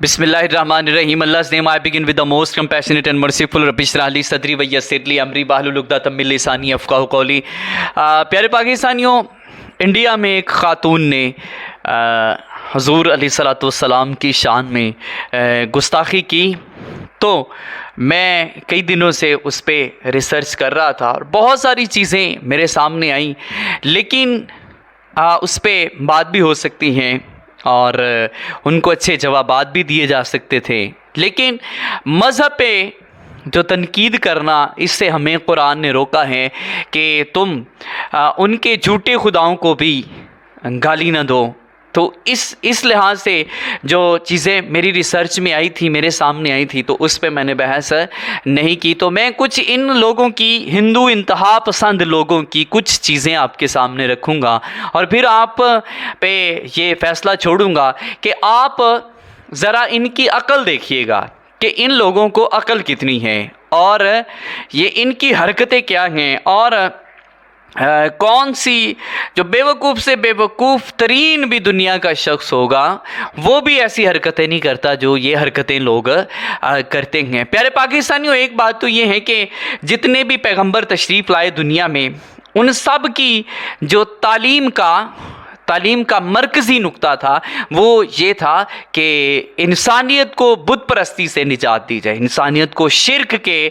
Bismillahirrahmanirrahim. Allah's name I begin with the most compassionate and merciful. Rabbi shrah li sadri wa yassir li amri wahlul uqdatam min lisani yafqahu qawli. प्यारे पाकिस्तानियों, India में एक ख़ातून ने हुज़ूर अलैहिस्सलाम की शान में गुस्ताखी की, तो मैं कई दिनों से उस पर रिसर्च कर रहा था और बहुत सारी चीज़ें मेरे सामने आई, लेकिन उस पर बात भी हो सकती हैं और उनको अच्छे जवाबात भी दिए जा सकते थे, लेकिन मज़हब पे जो तनकीद करना, इससे हमें कुरान ने रोका है कि तुम उनके झूठे खुदाओं को भी गाली न दो। तो इस लिहाज से जो चीज़ें मेरी रिसर्च में आई थी, मेरे सामने आई थी, तो उस पे मैंने बहस नहीं की। तो मैं कुछ इन लोगों की, हिंदू इंतहा पसंद लोगों की कुछ चीज़ें आपके सामने रखूँगा और फिर आप पे ये फ़ैसला छोड़ूँगा कि आप ज़रा इनकी अक्ल देखिएगा कि इन लोगों को अक्ल कितनी है और ये इनकी हरकतें क्या हैं और कौन सी जो बेवकूफ़ से बेवकूफ़ तरीन भी दुनिया का शख्स होगा वो भी ऐसी हरकतें नहीं करता जो ये हरकतें लोग करते हैं। प्यारे पाकिस्तानियों, एक बात तो ये है कि जितने भी पैगंबर तशरीफ़ लाए दुनिया में, उन सब की जो तालीम का मरकज़ी नुक्ता था वो ये था कि इंसानियत को बुत परस्ती से निजात दी जाए, इंसानियत को शिर्क के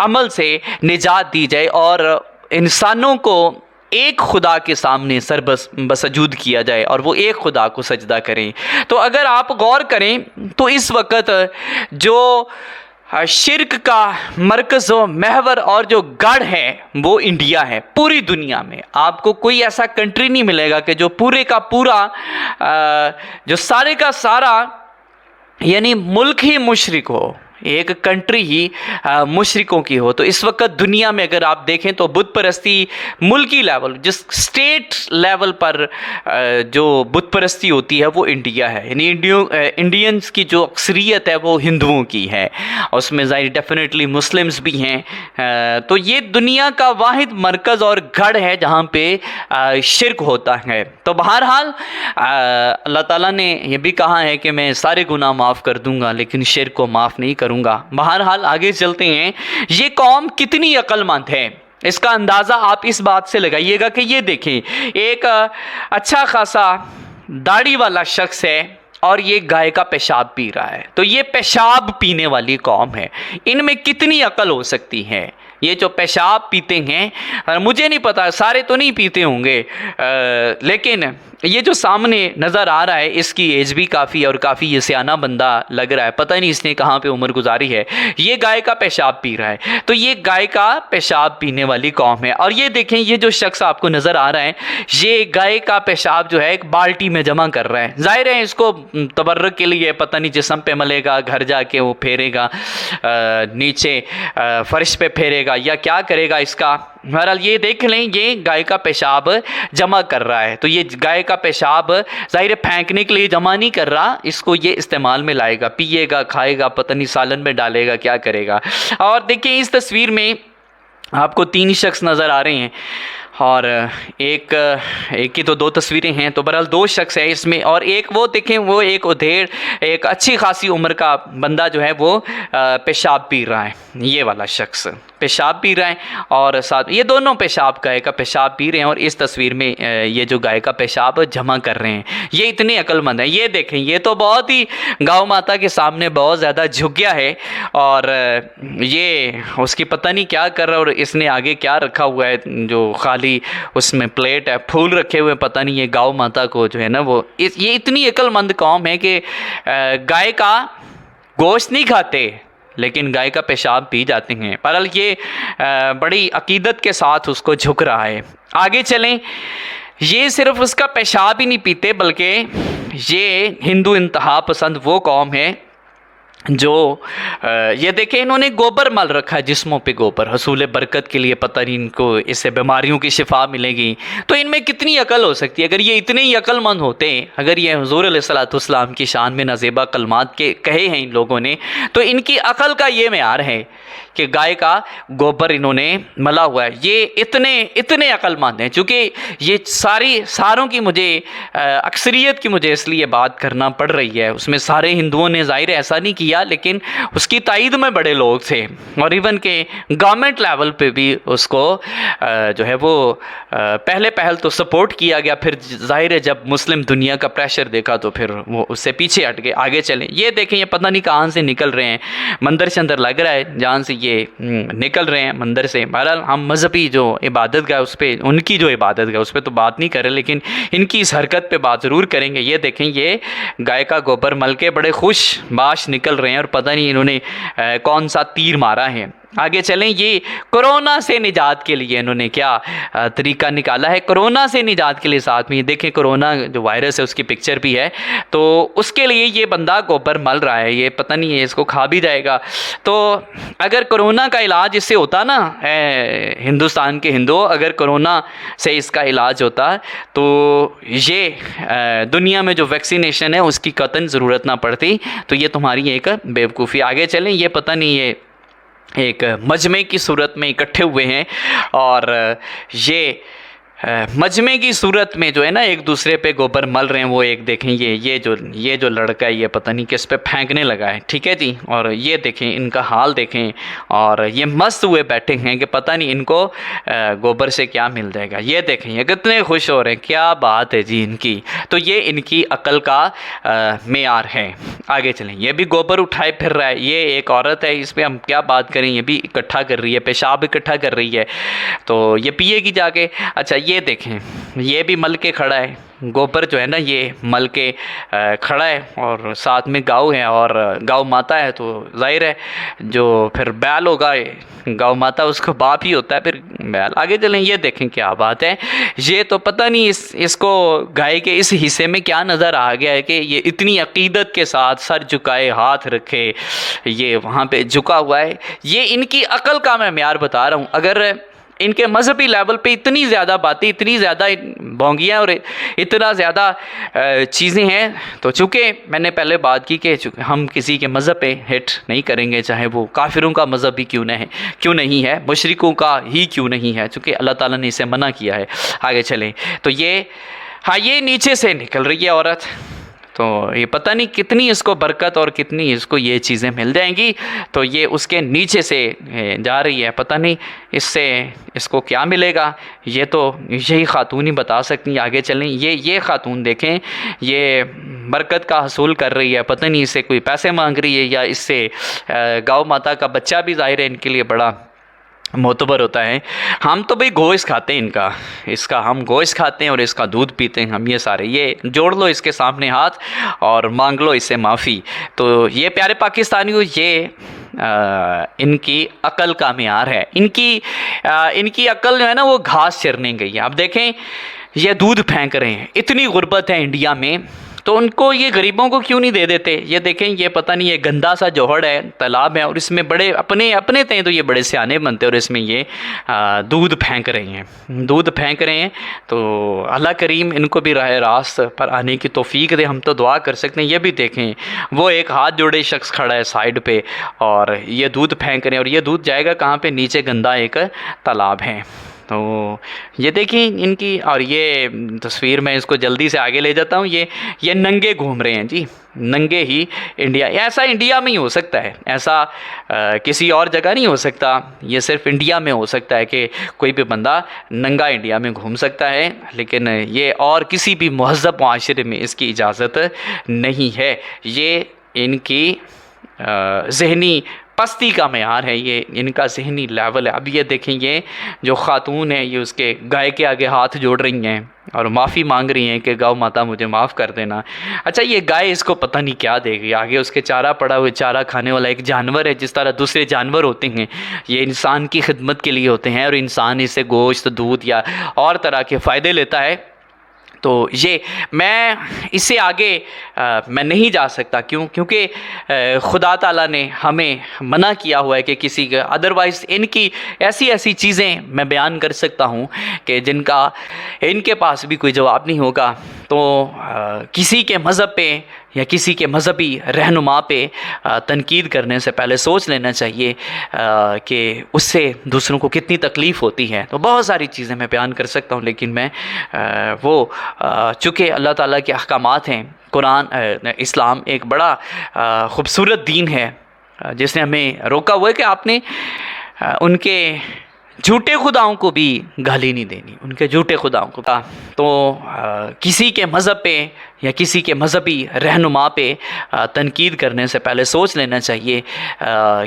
अमल से निजात दी जाए और इंसानों को एक खुदा के सामने सर बसजूद किया जाए और वो एक खुदा को सजदा करें। तो अगर आप गौर करें तो इस वक्त जो शिर्क का मरकज़ व महवर और जो गढ़ है वो इंडिया है। पूरी दुनिया में आपको कोई ऐसा कंट्री नहीं मिलेगा कि जो पूरे का पूरा जो सारे का सारा यानी मुल्क ही मुशरिक हो, एक कंट्री ही मुशरिकों की हो। तो इस वक्त दुनिया में अगर आप देखें तो बुत परस्ती मुल्की लेवल, जिस स्टेट लेवल पर जो बुत परस्ती होती है वो इंडिया है, यानी इंडियंस की जो अक्सरियत है वो हिंदुओं की है, उसमें ज़ाहिर डेफिनेटली मुस्लिम्स भी हैं। तो ये दुनिया का वाहिद मरकज़ और गढ़ है जहाँ पे शिर्क होता है। तो बहरहाल अल्लाह ताला ने ये भी कहा है कि मैं सारे गुनाह माफ़ कर दूँगा लेकिन शिर्क को माफ़ नहीं करूँगा। बहरहाल आगे चलते हैं। ये कौम कितनी अक्लमंद है इसका अंदाज़ा आप इस बात से लगाइएगा कि ये देखें, एक अच्छा खासा दाढ़ी वाला शख्स है और ये गाय का पेशाब पी रहा है। तो ये पेशाब पीने वाली कौम है, इनमें कितनी अकल हो सकती है। ये जो पेशाब पीते हैं, मुझे नहीं पता सारे तो नहीं पीते होंगे, लेकिन ये जो सामने नज़र आ रहा है इसकी एज भी काफ़ी और काफ़ी ये सियाना बंदा लग रहा है, पता नहीं इसने कहाँ पे उम्र गुजारी है। ये गाय का पेशाब पी रहा है, तो ये गाय का पेशाब पीने वाली कौम है। और ये देखें, ये जो शख्स आपको नज़र आ रहा है ये गाय का पेशाब जो है एक बाल्टी में जमा कर रहा है। ज़ाहिर है इसको तबर्रुक के लिए पता नहीं जिस्म पे मलेगा, घर जाके वो फेरेगा, नीचे फर्श पे फेरेगा या क्या करेगा इसका। बहरहाल ये देख लें, ये गाय का पेशाब जमा कर रहा है। तो ये गाय का पेशाब ज़ाहिर फेंकने के लिए जमा नहीं कर रहा, इसको ये इस्तेमाल में लाएगा, पिएगा, खाएगा, पता नहीं सालन में डालेगा, क्या करेगा। और देखिए इस तस्वीर में आपको 3 शख्स नज़र आ रहे हैं और एक की तो 2 तस्वीरें हैं, तो बहरहाल 2 शख्स हैं इसमें। और एक वो देखें, वो एक उधेड़, एक अच्छी खासी उम्र का बंदा जो है वो पेशाब पी रहा है। ये वाला शख्स पेशाब पी रहा है और साथ ये दोनों पेशाब गाय का पेशाब पी रहे हैं और इस तस्वीर में ये जो गाय का पेशाब जमा कर रहे हैं। ये इतने अक्लमंद हैं। ये देखें, ये तो बहुत ही गौ माता के सामने बहुत ज़्यादा झुक गया है और ये उसकी पता नहीं क्या कर रहा है। और इसने आगे क्या रखा हुआ है, जो खाली उसमें प्लेट है, फूल रखे हुए, पता नहीं ये गौ माता को जो है ना वो ये इतनी अक्लमंद कौम है कि गाय का गोश्त नहीं खाते लेकिन गाय का पेशाब पी जाते हैं। बहरहाल ये बड़ी अकीदत के साथ उसको झुक रहा है। आगे चलें, ये सिर्फ उसका पेशाब ही नहीं पीते बल्कि ये हिंदू इंतहा पसंद वो कौम है जो ये देखें, इन्होंने गोबर मल रखा है जिस्मों पे, गोबर हसूल बरकत के लिए, पता नहीं इनको इससे बीमारियों की शिफा मिलेगी। तो इनमें कितनी अकल हो सकती है? अगर ये इतने ही अक्लमंद होते हैं, अगर ये हुज़ूर अलैहिस्सलाम की शान में नज़ेबा कलमात के कहे हैं इन लोगों ने, तो इनकी अकल का ये मेयार है कि गाय का गोबर इन्होंने मला हुआ है। ये इतने इतने अक्लमंद हैं। चूँकि ये सारों की मुझे अक्सरियत की मुझे इसलिए बात करना पड़ रही है, उसमें सारे हिंदुओं ने ज़ाहिर ऐसा नहीं किया, लेकिन उसकी तायद में बड़े लोग थे और इवन के गवर्नमेंट लेवल पे भी उसको जो है वो पहल तो सपोर्ट किया गया। फिर ज़ाहिर है जब मुस्लिम दुनिया का प्रेशर देखा तो फिर वो उससे पीछे हट गए, आगे चले। ये देखें, ये पता नहीं कहाँ से निकल रहे हैं, मंदिर से अंदर लग रहा है जहाँ से ये निकल रहे हैं मंदिर से। बहरहाल हम मजहबी जो इबादत गाह उस पर, उनकी जो इबादत गाह उस पर तो बात नहीं कर रहे, लेकिन इनकी इस हरकत पे बात ज़रूर करेंगे। ये देखें, ये गाय का गोबर मल के बड़े खुश बाश निकल रहे हैं और पता नहीं इन्होंने कौन सा तीर मारा है। आगे चलें, ये कोरोना से निजात के लिए इन्होंने क्या तरीका निकाला है, कोरोना से निजात के लिए। साथ में ये देखें, कोरोना जो वायरस है उसकी पिक्चर भी है, तो उसके लिए ये बंदा गोबर मल रहा है। ये पता नहीं है इसको खा भी जाएगा। तो अगर कोरोना का इलाज इससे होता ना, हिंदुस्तान के हिंदुओं, अगर कोरोना से इसका इलाज होता तो ये दुनिया में जो वैक्सीनेशन है उसकी कतई ज़रूरत ना पड़ती। तो ये तुम्हारी एक बेवकूफ़ी। आगे चलें, ये पता नहीं ये एक मजमे की सूरत में इकट्ठे हुए हैं और ये मजमे की सूरत में जो है ना एक दूसरे पे गोबर मल रहे हैं। वो एक देखें, ये जो लड़का है ये पता नहीं किस पे फेंकने लगा है, ठीक है जी। और ये देखें, इनका हाल देखें, और ये मस्त हुए बैठे हैं कि पता नहीं इनको गोबर से क्या मिल जाएगा। ये देखें, ये कितने खुश हो रहे हैं, क्या बात है जी इनकी। तो ये इनकी अकल का मेयार है। आगे चलें, ये भी गोबर उठाए फिर रहा है। ये एक औरत है, इस पर हम क्या बात करें, ये भी इकट्ठा कर रही है, पेशाब इकट्ठा कर रही है, तो ये पिएगी जाके। अच्छा, ये देखें, ये भी मल के खड़ा है गोबर जो है ना, ये मल के खड़ा है और साथ में गाँव है और गाँव माता है। तो जाहिर है जो फिर बैल होगा, गाँव माता उसको बाप ही होता है फिर बैल। आगे चलें, ये देखें क्या बात है। ये तो पता नहीं इसको गाय के इस हिस्से में क्या नज़र आ गया है कि ये इतनी अकीदत के साथ सर झुकाए, हाथ रखे, ये वहाँ पे झुका हुआ है। ये इनकी अकल का मैं म्यार बता रहा हूँ। अगर इनके मजहबी लेवल पे इतनी ज़्यादा बातें, इतनी ज़्यादा भोंगियाँ और इतना ज़्यादा चीज़ें हैं, तो चूँकि मैंने पहले बात की कि हम किसी के मज़हब पे हिट नहीं करेंगे, चाहे वो काफिरों का मज़हब भी क्यों नहीं है, मुशरिकों का ही क्यों नहीं है, चूँकि अल्लाह ताला ने इसे मना किया है। आगे चलें, तो ये नीचे से निकल रही है औरत, तो ये पता नहीं कितनी इसको बरकत और कितनी इसको ये चीज़ें मिल जाएंगी। तो ये उसके नीचे से जा रही है, पता नहीं इससे इसको क्या मिलेगा, ये तो यही खातून ही बता सकती। आगे चलें, ये खातून देखें, ये बरकत का हसूल कर रही है, पता नहीं इससे कोई पैसे मांग रही है या इससे गौ माता का बच्चा भी ज़ाहिर है इनके लिए बड़ा मोतबर होता है। हम तो भाई गोश्त खाते हैं इसका हम गोश्त खाते हैं और इसका दूध पीते हैं हम। ये सारे, ये जोड़ लो इसके सामने हाथ और मांग लो इससे माफ़ी। तो ये प्यारे पाकिस्तानियों, ये इनकी अकल का म्यार है। इनकी अकल जो है ना वो घास चरने गई है। अब देखें, ये दूध फेंक रहे हैं, इतनी गुर्बत है इंडिया में, तो उनको ये गरीबों को क्यों नहीं दे देते। ये देखें, ये पता नहीं, ये गंदा सा जोहड़ है, तालाब है, और इसमें बड़े अपने थे तो ये बड़े सियाने बनते, और इसमें ये दूध फेंक रहे हैं। तो अल्लाह करीम इनको भी राह रास्त पर आने की तौफीक दे, हम तो दुआ कर सकते हैं। ये भी देखें, वो एक हाथ जोड़े शख्स खड़ा है साइड पे और ये दूध फेंक रहे हैं, और ये दूध जाएगा कहाँ पे, नीचे गंदा एक तालाब है। तो ये देखिए इनकी, और ये तस्वीर मैं इसको जल्दी से आगे ले जाता हूँ। ये नंगे घूम रहे हैं जी, नंगे ही इंडिया। ऐसा इंडिया में ही हो सकता है, ऐसा किसी और जगह नहीं हो सकता। ये सिर्फ इंडिया में हो सकता है कि कोई भी बंदा नंगा इंडिया में घूम सकता है, लेकिन ये और किसी भी महज़ब माशरे में इसकी इजाज़त नहीं है। ये इनकी ज़हनी पस्ती का मेयार है, ये इनका ज़हनी लेवल है। अब ये देखें, ये जो ख़ातून है ये उसके गाय के आगे हाथ जोड़ रही हैं और माफ़ी मांग रही हैं कि गौ माता मुझे माफ़ कर देना। अच्छा, ये गाय इसको पता नहीं क्या देगी, आगे उसके चारा पड़ा हुआ, चारा खाने वाला एक जानवर है। जिस तरह दूसरे जानवर होते हैं, ये इंसान की खिदमत के लिए होते हैं और इंसान इससे गोश्त, दूध या और तरह के फ़ायदे लेता है। तो ये मैं इससे आगे मैं नहीं जा सकता, क्योंकि खुदा ताला ने हमें मना किया हुआ है कि किसी का, अदरवाइज़ इनकी ऐसी ऐसी चीज़ें मैं बयान कर सकता हूँ कि जिनका इनके पास भी कोई जवाब नहीं होगा। तो किसी के मज़हब पे या किसी के मज़हबी रहनुमा पे तनकीद करने से पहले सोच लेना चाहिए कि उससे दूसरों को कितनी तकलीफ़ होती है। तो बहुत सारी चीज़ें मैं बयान कर सकता हूँ, लेकिन मैं चूँकि अल्लाह ताला के अहकामात हैं, कुरान इस्लाम एक बड़ा ख़ूबसूरत दीन है जिसने हमें रोका हुआ है कि आपने उनके झूठे खुदाओं को भी गाली नहीं देनी, उनके झूठे खुदाओं को। तो किसी के मज़हब पे या किसी के मज़हबी रहनुमा पे तनकीद करने से पहले सोच लेना चाहिए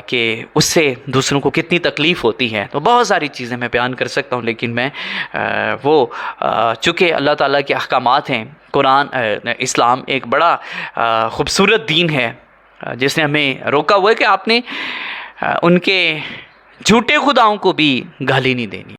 कि उससे दूसरों को कितनी तकलीफ़ होती है। तो बहुत सारी चीज़ें मैं बयान कर सकता हूँ, लेकिन मैं चूँकि अल्लाह ताला के अहकामात हैं, कुरान इस्लाम एक बड़ा ख़ूबसूरत दीन है जिसने हमें रोका हुआ है कि आपने उनके झूठे खुदाओं को भी गाली नहीं देनी।